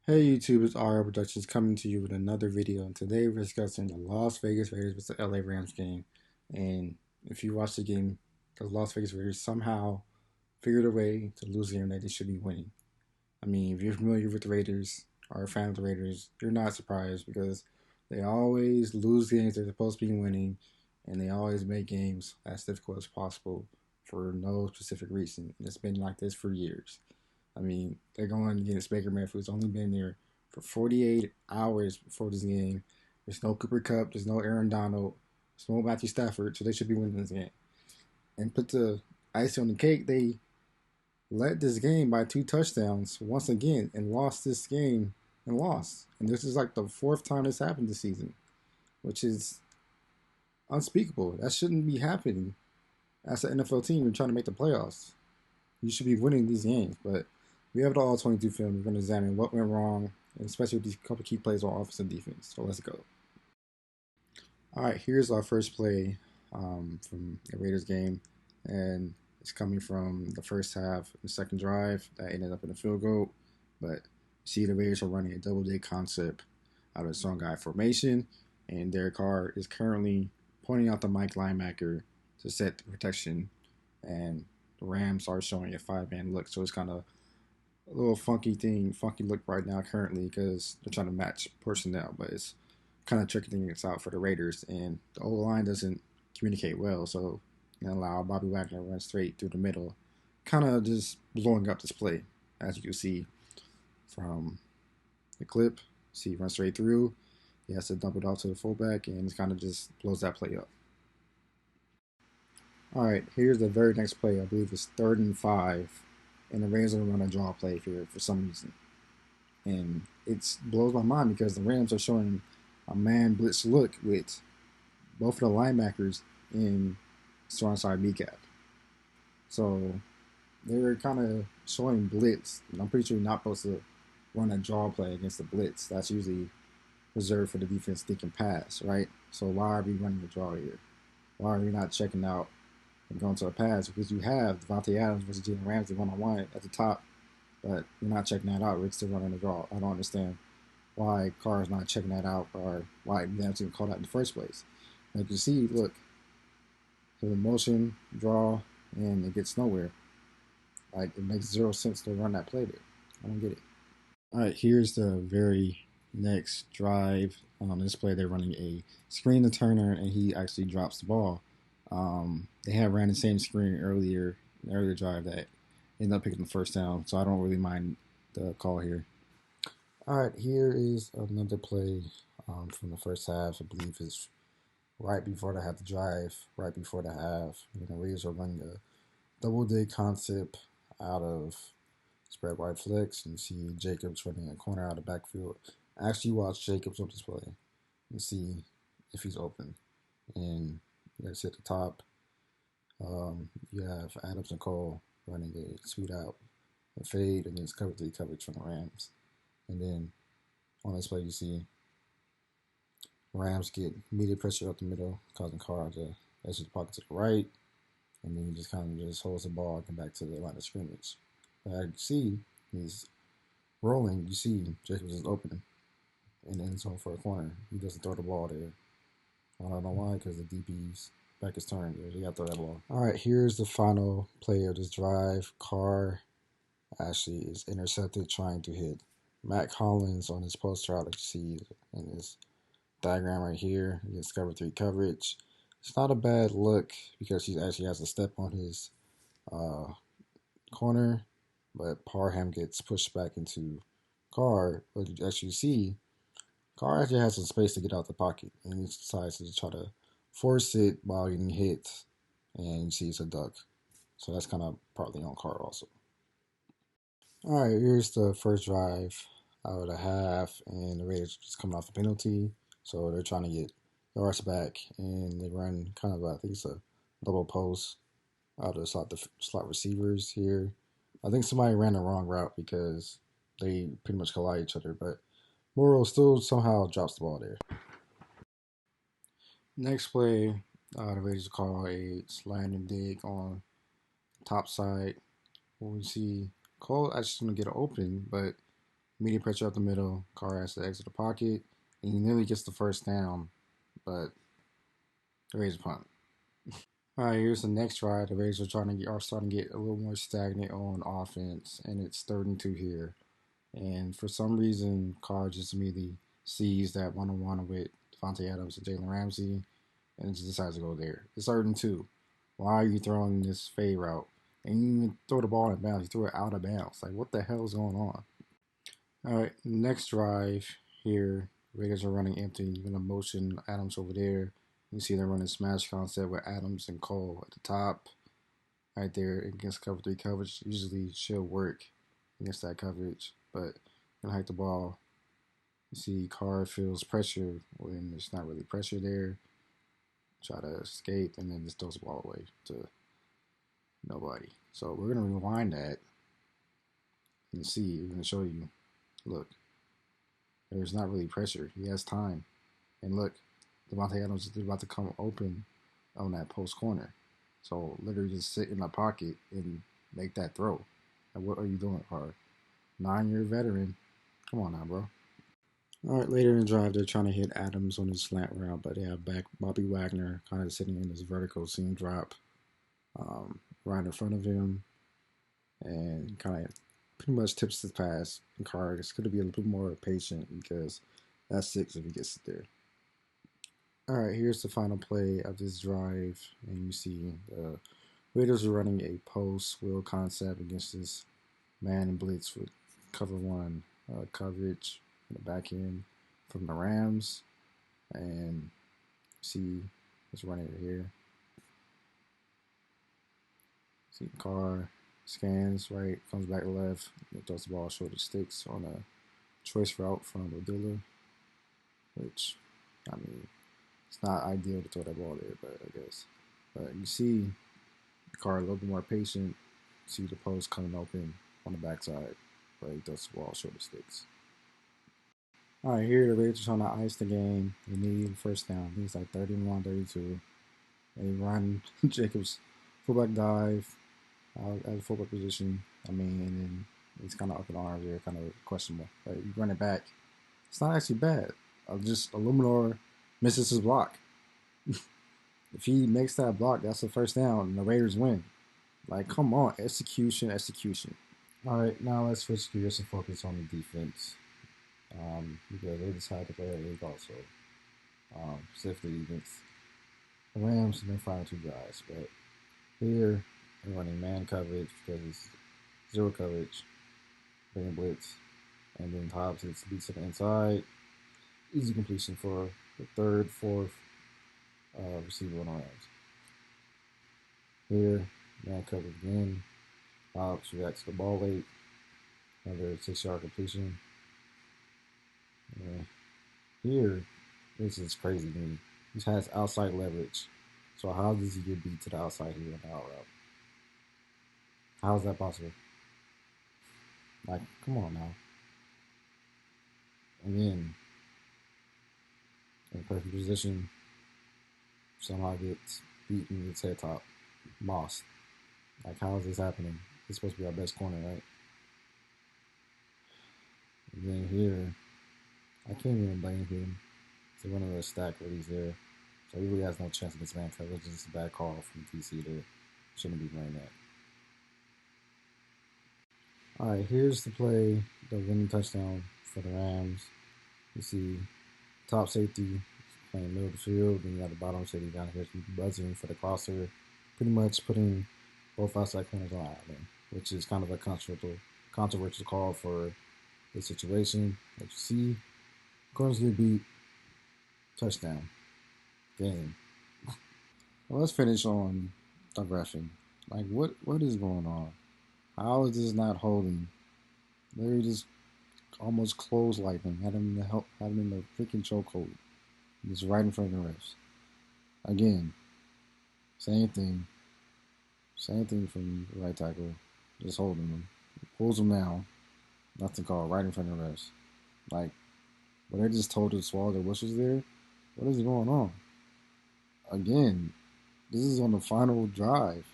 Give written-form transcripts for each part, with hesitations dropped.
Hey YouTube, it's RL Productions coming to you with another video. And today we're discussing the Las Vegas Raiders versus the LA Rams game. And if you watch the game, the Las Vegas Raiders somehow figured a way to lose the game that they should be winning. I mean, if you're familiar with the Raiders or a fan of the Raiders, you're not surprised because they always lose games they're supposed to be winning, and they always make games as difficult as possible for no specific reason. And it's been like this for years. I mean, they're going against Baker Mayfield, who's only been there for 48 hours before this game. There's no Cooper Kupp, there's no Aaron Donald, there's no Matthew Stafford, so they should be winning this game. And put the icing on the cake, they led this game by 2 touchdowns once again and lost this game and lost. And this is like the fourth time this happened this season, which is unspeakable. That shouldn't be happening as an NFL team. You're trying to make the playoffs. You should be winning these games, but we have the all 22 film. We're going to examine what went wrong, and especially with these couple key plays on offense and defense. So let's go. All right, here's our first play from the Raiders game, and it's coming from the first half, the second drive that ended up in a field goal. But see, the Raiders are running a double dig concept out of a strong guy formation, and Derek Carr is currently pointing out the Mike linebacker to set the protection, and the Rams are showing a 5-man look, so it's kind of a little funky look right now currently because they're trying to match personnel, but it's kind of tricky things out for the Raiders, and the O line doesn't communicate well, so you know, allow Bobby Wagner to run straight through the middle, kind of just blowing up this play, as you can see from the clip. See, he runs straight through. He has to dump it off to the fullback, and it kind of just blows that play up. All right, here's the very next play. I believe it's 3rd and 5, and the Raiders are going to run a draw play here for some reason. And it blows my mind because the Rams are showing a man blitz look with both of the linebackers in strong side B gap. So they're kind of showing blitz. And I'm pretty sure you're not supposed to run a draw play against the blitz. That's usually reserved for the defense thinking pass, right? So why are we running a draw here? Why are we not checking out and going to a pass? Because you have Devontae Adams versus Jalen Ramsey one-on-one at the top, but you're not checking that out. We're still running a draw. I don't understand why Carr is not checking that out or why they haven't even called that in the first place. Like you see, look, the motion, draw, and it gets nowhere. Like it makes zero sense to run that play there. I don't get it. All right, here's the very next drive. On this play, they're running a screen to Turner, and he actually drops the ball. They had ran the same screen earlier, the earlier drive that ended up picking the first down, so I don't really mind the call here. All right, here is another play from the first half. I believe it's right before they have the drive, right before the half. You know, Raiders are running a double dig concept out of spread wide flex. And you see Jacobs running a corner out of backfield. Actually, watch Jacobs on this play and see if he's open. And you guys see at the top, you have Adams and Cole running a sweet out, a fade against cover 3 coverage from the Rams. And then on this play, you see Rams get immediate pressure up the middle, causing Carr to exit the pocket to the right, and then he just kind of just holds the ball and come back to the line of scrimmage. But as you see, he's rolling. You see Jacobs is open in the end zone for a corner. He doesn't throw the ball there. I don't know why, because the DB's back is turned. He got to throw that ball. All right, here's the final play of this drive. Carr actually is intercepted trying to hit Matt Collins on his post route that you see in this diagram right here against cover 3 coverage. It's not a bad look because he actually has a step on his corner, but Parham gets pushed back into Carr. But you actually see Carr actually has some space to get out the pocket, and he decides to try to force it while getting hit, and you see it's a duck. So that's kind of partly on Carr also. All right, here's the first drive out of the half, and the Raiders just coming off a penalty, so they're trying to get yards back, and they run kind of, I think it's a double post out of the slot receivers here. I think somebody ran the wrong route because they pretty much collide each other, but Morrow still somehow drops the ball there. Next play, the Raiders call a slant and dig on top side. When we see Cole actually going to get open, but Media pressure up the middle. Carr has to exit the pocket, and he nearly gets the first down, but the Raiders punt. All right, here's the next drive. The Raiders are starting to get a little more stagnant on offense, and it's 3rd and 2 here. And for some reason, Carr just immediately sees that one-on-one with Devontae Adams and Jalen Ramsey, and just decides to go there. It's 3rd and 2. Why are you throwing this fade route? And you didn't even throw the ball in bounds. You threw it out of bounds. Like, what the hell is going on? All right, next drive here. Raiders are running empty. You're going to motion Adams over there. You see they're running smash concept with Adams and Cole at the top. Right there against cover 3 coverage. Usually should work against that coverage. But going to hike the ball. You see Carr feels pressure when there's not really pressure there. Try to escape and then just throws the ball away to nobody. So we're going to rewind that and see. We're going to show you. Look, there's not really pressure. He has time. And look, Devontae Adams is about to come open on that post corner. So literally just sit in the pocket and make that throw. And what are you doing, Carr? 9-year veteran. Come on now, bro. All right, later in the drive, they're trying to hit Adams on his slant route, but they have back Bobby Wagner kind of sitting in this vertical seam drop right in front of him, and kind of pretty much tips the pass. And Carr is going to be a little bit more patient because that's 6 if he gets it there. All right, here's the final play of this drive, and you see the Raiders are running a post wheel concept against this man and blitz with cover 1 coverage in the back end from the Rams, and see it's running it here. See Carr scans right, comes back left, throws the ball short of sticks on a choice route from Odilla, which, I mean, it's not ideal to throw that ball there, but I guess. But you see Carr a little bit more patient. See the post coming open on the backside, but he throws the ball short of sticks. All right, here the Raiders are trying to ice the game. They need first down. I think it's like 31, 32. They run Jacobs fullback dive at the fullback position. I mean, and then it's kind of up in arms there, kind of questionable. But you run it back. It's not actually bad. Just Illuminor misses his block. If he makes that block, that's the first down, and the Raiders win. Like, come on, execution, execution. All right, now let's switch gears and focus on the defense. Because they decided to play a league also, specifically against the Rams and their final 2 drives. But here, they're running man coverage because it's 0 coverage, bringing blitz, and then Hobbs hits beats to the inside. Easy completion for the 3rd, 4th receiver on the Rams. Here, man coverage again. Hobbs reacts to the ball late. Another 6-yard completion. Here, this is crazy to me. He has outside leverage. So how does he get beat to the outside here on the out route? How is that possible? Like, come on now. Again, in perfect position, somehow gets beaten, gets head top, mossed. Like, how is this happening? He's supposed to be our best corner, right? And then here, I can't even blame him. It's one of those stack where he's there. So he really has no chance against man coverage. It's just a bad call from TC there. Shouldn't be playing that. All right, here's the play, the winning touchdown for the Rams. You see top safety playing middle of the field, and you got the bottom safety down here buzzing for the crosser, pretty much putting both outside corners on island, which is kind of a controversial call for the situation. But you see, corners get beat, touchdown, game. Well, let's finish on the refing. Like, what is going on? How is this not holding? They just almost clotheslined him, had him in the freaking chokehold, just right in front of the refs. Again, same thing from the right tackle, just holding him, pulls him down, nothing called, right in front of the refs. Like, but they just told her to swallow their whistles there. What is going on? Again, this is on the final drive.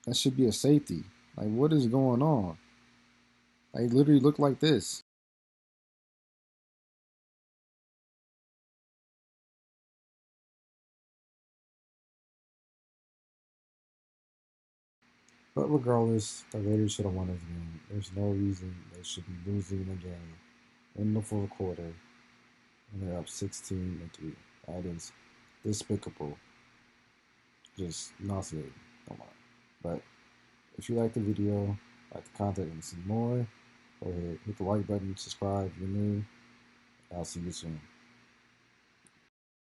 That should be a safety. Like, what is going on? They literally look like this. But regardless, the Raiders should have won this game. There's no reason they should be losing the game in the fourth quarter, and they're up 16-3. That is despicable. Just nauseating. Come on. But if you like the video, like the content, and see more, go ahead, hit the like button, subscribe if you're new. I'll see you soon.